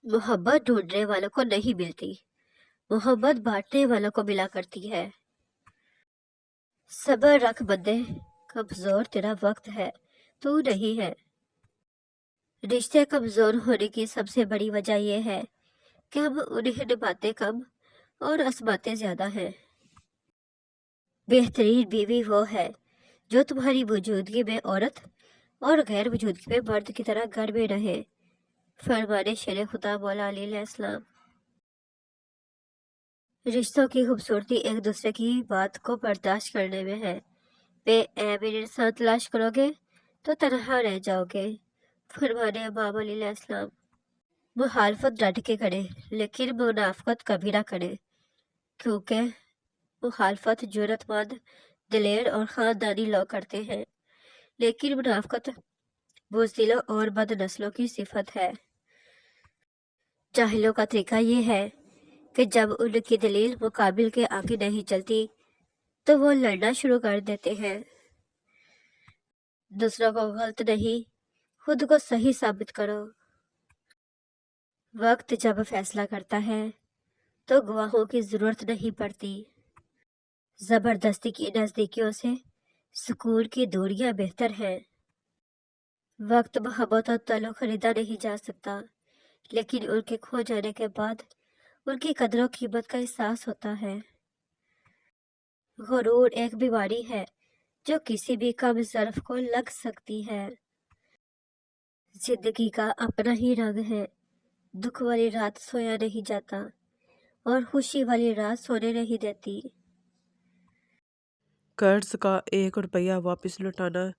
मोहब्बत ढूंढने वालों को नहीं मिलती, मोहब्बत बांटने वालों को मिला करती है। सब्र रख बंदे, कमजोर तेरा वक्त है, तू नहीं है। रिश्ते कमजोर होने की सबसे बड़ी वजह यह है कि हम उन्हें निभाते कम और आजमाते ज्यादा हैं। बेहतरीन बीवी वो है जो तुम्हारी मौजूदगी में औरत और गैर मौजूदगी में मर्द की तरह घर में रहे। फरमाने शेर खुदा मौला अली अलैहिस्सलाम। रिश्तों की खूबसूरती एक दूसरे की बात को बर्दाश्त करने में है। बेऐब इंसान तलाश करोगे तो तनहा रह जाओगे। फरमाने इमाम अली अलैहिस्सलाम। मुखालफत डट के करे लेकिन मुनाफकत कभी ना करे, क्योंकि मुखालफत जुर्रतमंद, दिलेर और खानदानी लोग करते हैं, लेकिन मुनाफकत बुज़दिलों और बदनस्लों की सिफत है। जाहिलों का तरीका ये है कि जब उनकी दलील मुकाबिल के आगे नहीं चलती तो वो लड़ना शुरू कर देते हैं। दूसरों को गलत नहीं, खुद को सही साबित करो। वक्त जब फैसला करता है तो गवाहों की जरूरत नहीं पड़ती। जबरदस्ती की नजदीकियों से सुकून की दूरियां बेहतर है। वक्त मोहब्बत और तलो खरीदा नहीं जा सकता, लेकिन उनके खो जाने के बाद उनकी कदरों कीमत का एहसास होता है। गुरूर एक बीमारी है जो किसी भी कम ज़र्फ को लग सकती है। जिंदगी का अपना ही रंग है। दुख वाली रात सोया नहीं जाता और खुशी वाली रात सोने नहीं देती। कर्ज का 1 रुपया वापस लौटाना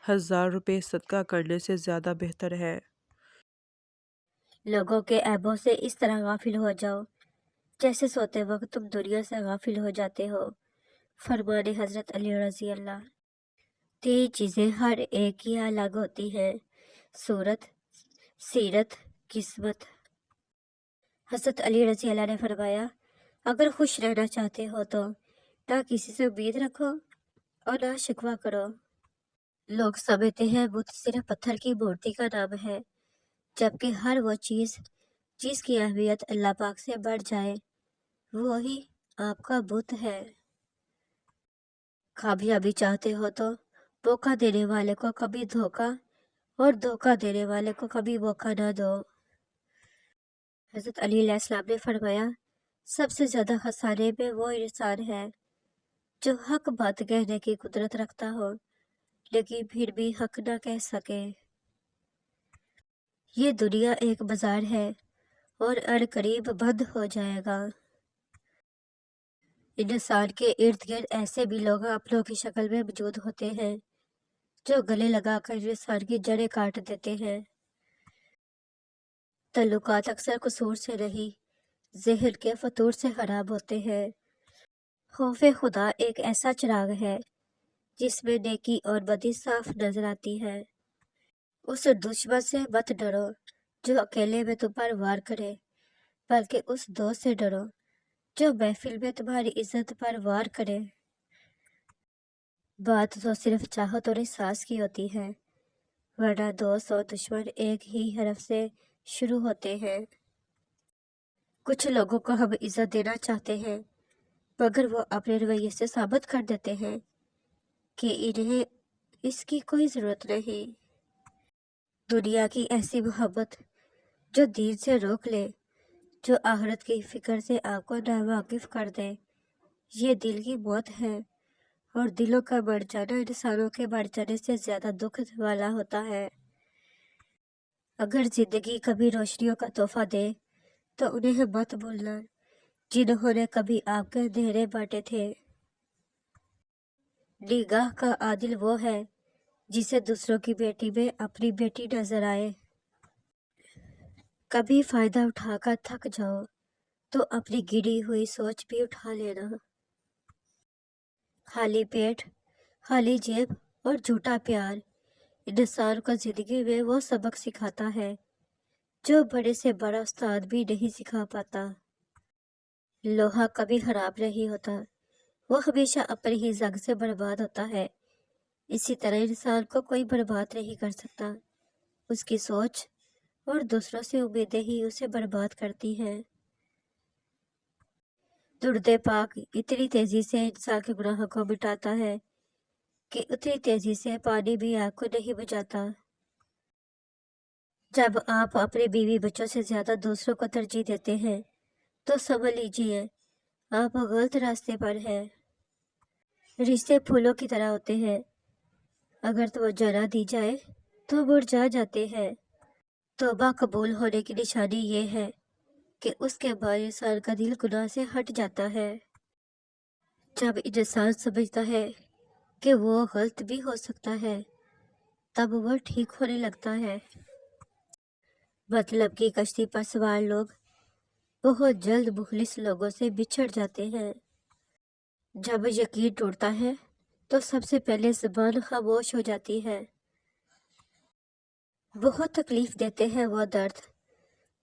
1000 रुपये सदका करने से ज़्यादा बेहतर है। लोगों के ऐबों से इस तरह गाफिल हो जाओ जैसे सोते वक्त तुम दुनिया से गाफिल हो जाते हो। फरमाने हजरत अली रजी अल्लाह। 3 चीजें हर एक की अलग होती हैं, सूरत, सीरत, किस्मत। हजरत अली रजी अल्लाह ने फरमाया, अगर खुश रहना चाहते हो तो ना किसी से उम्मीद रखो और ना शिकवा करो। लोग समझते हैं बुत सिर्फ पत्थर की मूर्ति का नाम है, जबकि हर वो चीज जिसकी अहमियत अल्लाह पाक से बढ़ जाए वो ही आपका बुत है। कामयाबी चाहते हो तो मौका देने वाले को कभी धोखा और धोखा देने वाले को कभी मौका न दो। हजरत अली अलैहिस्सलाम ने फरमाया, सबसे ज्यादा खसारे में वो इंसान है जो हक बात कहने की कुदरत रखता हो लेकिन फिर भी हक न कह सके। ये दुनिया एक बाजार है और अनकरीब बंद हो जाएगा। इंसान के इर्द गिर्द ऐसे भी लोग अपनों की शक्ल में मौजूद होते हैं जो गले लगाकर इंसान की जड़ें काट देते हैं। तल्लुकात अक्सर कसूर से नहीं, ज़हन के फतूर से खराब होते हैं। खौफे खुदा एक ऐसा चिराग है जिसमें नेकी और बदी साफ नजर आती है। उस दुश्मन से मत डरो जो अकेले में तुम पर वार करे, बल्कि उस दोस्त से डरो जो महफिल में तुम्हारी इज्जत पर वार करे। बात तो सिर्फ चाहत और एहसास की होती है, वरना दोस्त और दुश्मन एक ही हरफ से शुरू होते हैं। कुछ लोगों को हम इज्जत देना चाहते हैं मगर वो अपने रवैये से साबित कर देते हैं कि इन्हें इसकी कोई ज़रूरत नहीं। दुनिया की ऐसी मोहब्बत जो दीन से रोक ले, जो आखिरत की फिक्र से आपको नावाकिफ कर दे, ये दिल की मौत है। और दिलों का बढ़ जाना इंसानों के बढ़ जाने से ज़्यादा दुख वाला होता है। अगर जिंदगी कभी रोशनियों का तोहफा दे तो उन्हें मत भूलना जिन्होंने कभी आपके अंधेरे बांटे थे। निगाह का आदिल वो है जिसे दूसरों की बेटी में अपनी बेटी नजर आए। कभी फायदा उठाकर थक जाओ तो अपनी गिरी हुई सोच भी उठा लेना। खाली पेट, खाली जेब और झूठा प्यार इंसान को जिंदगी में वो सबक सिखाता है जो बड़े से बड़ा उस्ताद भी नहीं सिखा पाता। लोहा कभी खराब नहीं होता, वो हमेशा अपनी ही जंग से बर्बाद होता है। इसी तरह इंसान को कोई बर्बाद नहीं कर सकता, उसकी सोच اور دوسروں سے امیدیں ہی اسے برباد کرتی ہیں۔ درود پاک اتنی تیزی سے انسان کے گناہوں کو مٹاتا ہے کہ اتنی تیزی سے پانی بھی آگ کو نہیں بجھاتا۔ جب آپ اپنے بیوی بچوں سے زیادہ دوسروں کو ترجیح دیتے ہیں تو سمجھ لیجیے آپ غلط راستے پر ہیں۔ رشتے پھولوں کی طرح ہوتے ہیں، اگر توجہ نہ دی جائے تو مرجھا جاتے ہیں۔ توبہ قبول ہونے کی نشانی یہ ہے کہ اس کے بعد انسان کا دل گناہ سے ہٹ جاتا ہے۔ جب انسان سمجھتا ہے کہ وہ غلط بھی ہو سکتا ہے تب وہ ٹھیک ہونے لگتا ہے۔ مطلب کی کشتی پر سوار لوگ بہت جلد مخلص لوگوں سے بچھڑ جاتے ہیں۔ جب یقین ٹوٹتا ہے تو سب سے پہلے زبان خاموش ہو جاتی ہے۔ بہت تکلیف دیتے ہیں وہ درد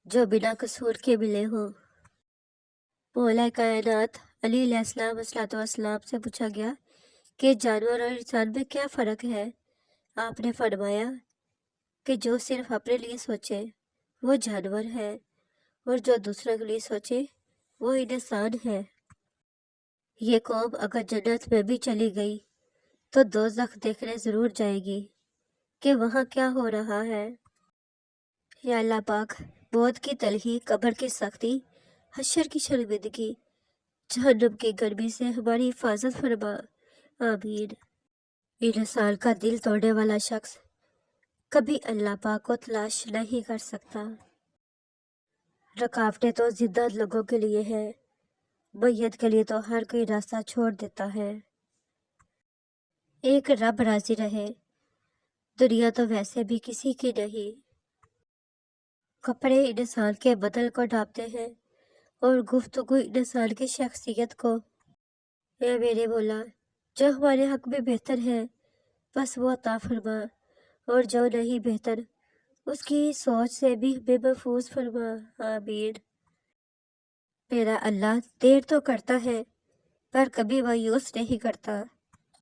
جو بنا قصور کے ملے ہوں۔ مولا کائنات علی علیہ السلام سے پوچھا گیا کہ جانور اور انسان میں کیا فرق ہے؟ آپ نے فرمایا کہ جو صرف اپنے لیے سوچے وہ جانور ہے اور جو دوسروں کے لیے سوچے وہ انسان ہے۔ یہ قوم اگر جنت میں بھی چلی گئی تو دوزخ دیکھنے ضرور جائے گی کہ وہاں کیا ہو رہا ہے۔ یا اللہ پاک، موت کی تلخی، قبر کی سختی، حشر کی شرمندگی، جہنم کی گرمی سے ہماری حفاظت فرما، آمین۔ انسان کا دل توڑنے والا شخص کبھی اللہ پاک کو تلاش نہیں کر سکتا۔ رکاوٹیں تو زندہ لوگوں کے لیے ہیں، میت کے لیے تو ہر کوئی راستہ چھوڑ دیتا ہے۔ ایک رب راضی رہے، دنیا تو ویسے بھی کسی کی نہیں۔ کپڑے انسان کے بدن کو ڈھانپتے ہیں اور گفتگو انسان کی شخصیت کو۔ اے میرے مولا، جو ہمارے حق میں بہتر ہے بس وہ عطا فرما، اور جو نہیں بہتر اس کی سوچ سے بھی ہمیں محفوظ فرما، آمین۔ میرا اللہ دیر تو کرتا ہے پر کبھی مایوس نہیں کرتا۔